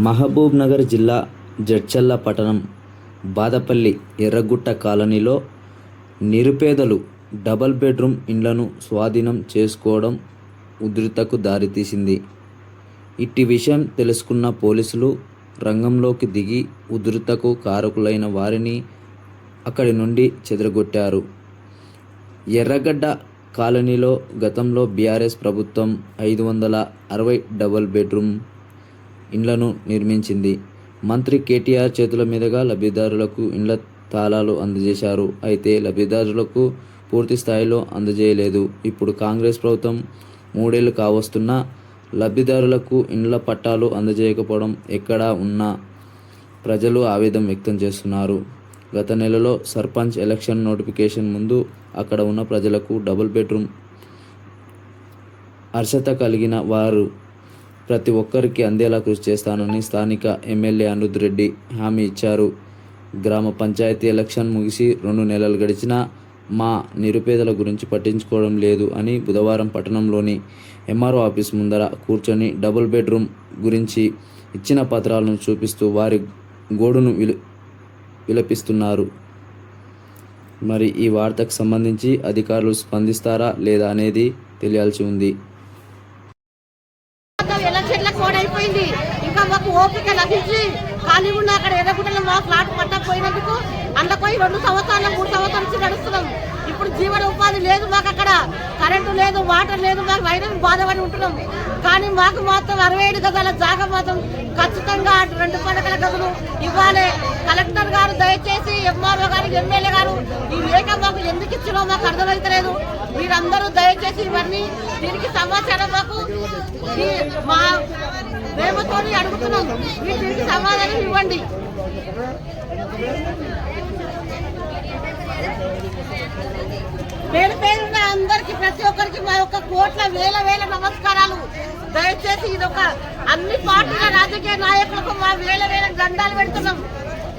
మహబూబ్ నగర్ జిల్లా జడ్చర్ల పట్టణం బాదపల్లి ఎర్రగుట్ట కాలనీలో నిరుపేదలు డబుల్ బెడ్రూమ్ ఇండ్లను స్వాధీనం చేసుకోవడం ఉద్రిక్తతకు దారితీసింది. ఇట్టి విషయం తెలుసుకున్న పోలీసులు రంగంలోకి దిగి ఉద్రిక్తతకు కారకులైన వారిని అక్కడి నుండి చెదరగొట్టారు. ఎర్రగడ్డ కాలనీలో గతంలో బీఆర్ఎస్ ప్రభుత్వం 560 డబుల్ బెడ్రూమ్ ఇండ్లను నిర్మించింది. మంత్రి కేటీఆర్ చేతుల మీదుగా లబ్ధిదారులకు ఇండ్ల తాళాలు అందజేశారు. అయితే లబ్ధిదారులకు పూర్తి స్థాయిలో అందజేయలేదు. ఇప్పుడు కాంగ్రెస్ ప్రభుత్వం 3 ఏళ్లు కావస్తున్నా లబ్ధిదారులకు ఇండ్ల పట్టాలు అందజేయకపోవడం ఎక్కడా ఉన్న ప్రజలు ఆవేదన వ్యక్తం చేస్తున్నారు. గత నెలలో సర్పంచ్ ఎలక్షన్ నోటిఫికేషన్ ముందు అక్కడ ఉన్న ప్రజలకు డబుల్ బెడ్రూమ్ అర్హత కలిగిన వారు ప్రతి ఒక్కరికి అందేలా కృషి చేస్తానని స్థానిక ఎమ్మెల్యే అనిరుద్ రెడ్డి హామీ ఇచ్చారు. గ్రామ పంచాయతీ ఎలక్షన్ ముగిసి 2 నెలలు గడిచినా మా నిరుపేదల గురించి పట్టించుకోవడం లేదు అని బుధవారం పట్టణంలోని ఎంఆర్ఓ ఆఫీస్ ముందర కూర్చొని డబుల్ బెడ్రూమ్ గురించి ఇచ్చిన పత్రాలను చూపిస్తూ వారి గోడును విలపిస్తున్నారు. మరి ఈ వార్తకు సంబంధించి అధికారులు స్పందిస్తారా లేదా అనేది తెలియాల్సి ఉంది. అయిపోయింది ఇంకా మాకు ఓపిక లభించి ఖాళీ ఉన్న అక్కడ ఎర్రగుట్టలో మా ఫ్లాట్ పట్టకపోయినందుకు అందుపోయి 2 సంవత్సరాలు 3 సంవత్సరాల నుంచి నడుస్తున్నాం. ఇప్పుడు జీవన ఉపాధి లేదు, మాకు అక్కడ కరెంటు లేదు, వాటర్ లేదు, మాకు వైరస్ బాధపడి ఉంటున్నాం. కానీ మాకు మాత్రం 67 గజాల జాగా మాత్రం ఖచ్చితంగా 2 పడకల గదులు ఇవ్వాలి. కలెక్టర్ గారు దయచేసి ఎంఆర్ఓ గారు ఎమ్మెల్యే గారు ఈ లేఖ మాకు ఎందుకు ఇచ్చినో మాకు అర్థమైతలేదు. మీరందరూ దయచేసి ఇవన్నీ దీనికి సమాచారం మాకు మా ప్రేమతో అడుగుతున్నాం. మీరు దీనికి సమాధానం ఇవ్వండి. పేరున్న అందరికి ప్రతి ఒక్కరికి మా యొక్క కోట్ల వేల నమస్కారాలు. దయచేసి ఇది ఒక అన్ని పార్టీల రాజకీయ నాయకులకు మా వేల దండాలు పెడుతున్నాం.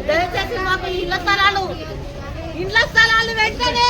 దయచేసి మాకు ఇళ్ల స్థలాలు వెంటనే